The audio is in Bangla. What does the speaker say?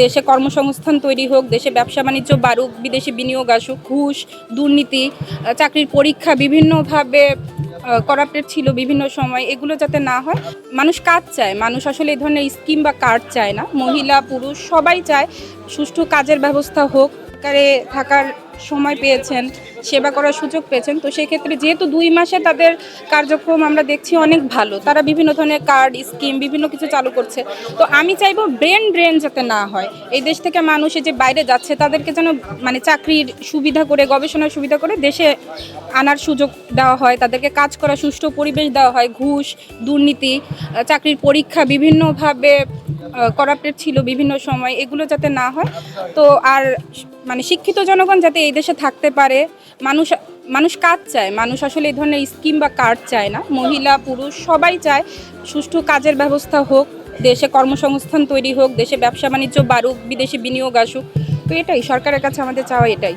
দেশে কর্মসংস্থান তৈরি হোক, দেশে ব্যবসা বাণিজ্য বাড়ুক, বিদেশি বিনিয়োগ আসুক। ঘুষ, দুর্নীতি, চাকরির পরীক্ষা বিভিন্নভাবে করাপ্টেড ছিল বিভিন্ন সময়, এগুলো যাতে না হয়। মানুষ কাজ চায়, মানুষ আসলে এই ধরনের স্কিম বা কার্ড চায় না। মহিলা পুরুষ সবাই চায় সুষ্ঠু কাজের ব্যবস্থা হোক। সরকারে থাকার সময় পেয়েছেন, সেবা করার সুযোগ পেয়েছেন, তো সেক্ষেত্রে যেহেতু 2 মাসে তাদের কার্যক্রম আমরা দেখছি অনেক ভালো, তারা বিভিন্ন ধরনের কার্ড স্কিম বিভিন্ন কিছু চালু করছে। তো আমি চাইবো ব্রেন যাতে না হয়, এই দেশ থেকে মানুষ যে বাইরে যাচ্ছে তাদেরকে যেন মানে চাকরির সুবিধা করে, গবেষণার সুবিধা করে দেশে আনার সুযোগ দেওয়া হয়, তাদেরকে কাজ করার সুষ্ঠু পরিবেশ দেওয়া হয়। ঘুষ, দুর্নীতি, চাকরির পরীক্ষা বিভিন্নভাবে করাপ্টেড ছিল বিভিন্ন সময়, এগুলো যাতে না হয়। তো আর মানে শিক্ষিত জনগণ যাতে এই দেশে থাকতে পারে। মানুষ মানুষ কাজ চায়, মানুষ আসলে এই ধরনের স্কিম বা কার্ড চায় না। মহিলা পুরুষ সবাই চায় সুষ্ঠু কাজের ব্যবস্থা হোক, দেশে কর্মসংস্থান তৈরি হোক, দেশে ব্যবসা বাণিজ্য বাড়ুক, বিদেশি বিনিয়োগ আসুক। তো এটাই সরকারের কাছে আমাদের চাওয়া, এটাই।